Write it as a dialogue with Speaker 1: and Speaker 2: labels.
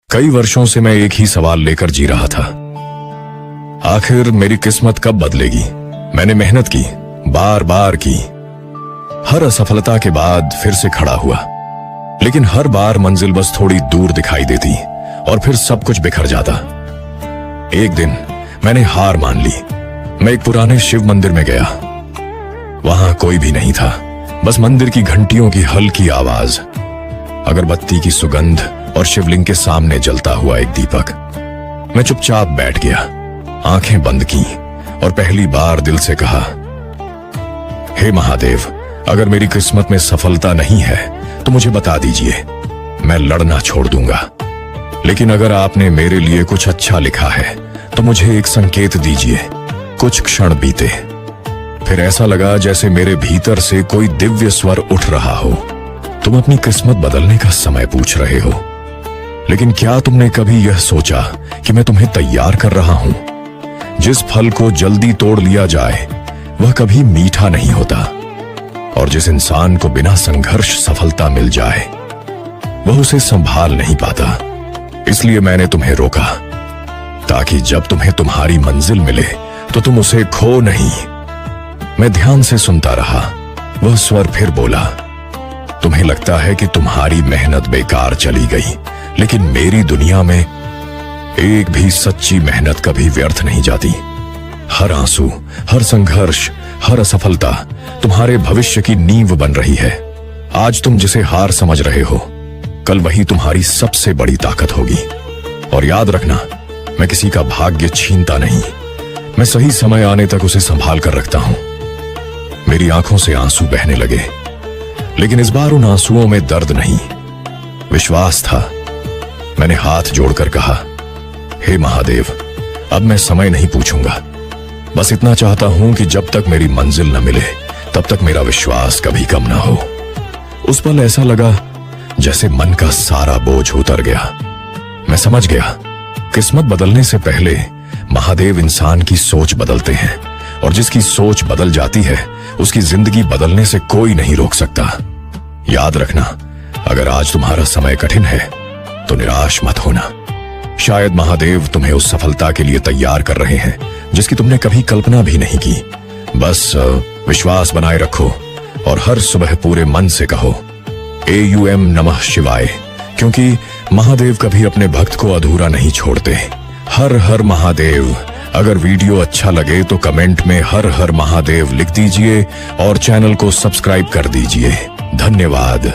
Speaker 1: कई वर्षों से मैं एक ही सवाल लेकर जी रहा था। आखिर मेरी किस्मत कब बदलेगी? मैंने मेहनत की, बार बार की, हर असफलता के बाद फिर से खड़ा हुआ, लेकिन हर बार मंजिल बस थोड़ी दूर दिखाई देती और फिर सब कुछ बिखर जाता। एक दिन मैंने हार मान ली। मैं एक पुराने शिव मंदिर में गया। वहां कोई भी नहीं था, बस मंदिर की घंटियों की हल्की आवाज, अगरबत्ती की सुगंध और शिवलिंग के सामने जलता हुआ एक दीपक। मैं चुपचाप बैठ गया, आंखें बंद की और पहली बार दिल से कहा, हे महादेव, अगर मेरी किस्मत में सफलता नहीं है तो मुझे बता दीजिए, मैं लड़ना छोड़ दूंगा। लेकिन अगर आपने मेरे लिए कुछ अच्छा लिखा है तो मुझे एक संकेत दीजिए। कुछ क्षण बीते, फिर ऐसा लगा जैसे मेरे भीतर से कोई दिव्य स्वर उठ रहा हो। तुम अपनी किस्मत बदलने का समय पूछ रहे हो, लेकिन क्या तुमने कभी यह सोचा कि मैं तुम्हें तैयार कर रहा हूं? जिस फल को जल्दी तोड़ लिया जाए वह कभी मीठा नहीं होता, और जिस इंसान को बिना संघर्ष सफलता मिल जाए वह उसे संभाल नहीं पाता। इसलिए मैंने तुम्हें रोका, ताकि जब तुम्हें तुम्हारी मंजिल मिले तो तुम उसे खो नहीं। मैं ध्यान से सुनता रहा। वह स्वर फिर बोला, तुम्हें लगता है कि तुम्हारी मेहनत बेकार चली गई, लेकिन मेरी दुनिया में एक भी सच्ची मेहनत कभी व्यर्थ नहीं जाती। हर आंसू, हर संघर्ष, हर असफलता तुम्हारे भविष्य की नींव बन रही है। आज तुम जिसे हार समझ रहे हो, कल वही तुम्हारी सबसे बड़ी ताकत होगी। और याद रखना, मैं किसी का भाग्य छीनता नहीं, मैं सही समय आने तक उसे संभाल कर रखता हूं। मेरी आंखों से आंसू बहने लगे, लेकिन इस बार उन आंसुओं में दर्द नहीं, विश्वास था। मैंने हाथ जोड़कर कहा, हे महादेव, अब मैं समय नहीं पूछूंगा। बस इतना चाहता हूं कि जब तक मेरी मंजिल न मिले तब तक मेरा विश्वास कभी कम ना हो। उस पल ऐसा लगा जैसे मन का सारा बोझ उतर गया। मैं समझ गया, किस्मत बदलने से पहले महादेव इंसान की सोच बदलते हैं, और जिसकी सोच बदल जाती है उसकी जिंदगी बदलने से कोई नहीं रोक सकता। याद रखना, अगर आज तुम्हारा समय कठिन है तो निराश मत होना। शायद महादेव तुम्हें उस सफलता के लिए तैयार कर रहे हैं जिसकी तुमने कभी कल्पना भी नहीं की। बस विश्वास बनाए रखो और हर सुबह पूरे मन से कहो AUM नमः शिवाय, क्योंकि महादेव कभी अपने भक्त को अधूरा नहीं छोड़ते। हर हर महादेव। अगर वीडियो अच्छा लगे तो कमेंट में हर हर महादेव लिख दीजिए और चैनल को सब्सक्राइब कर दीजिए। धन्यवाद।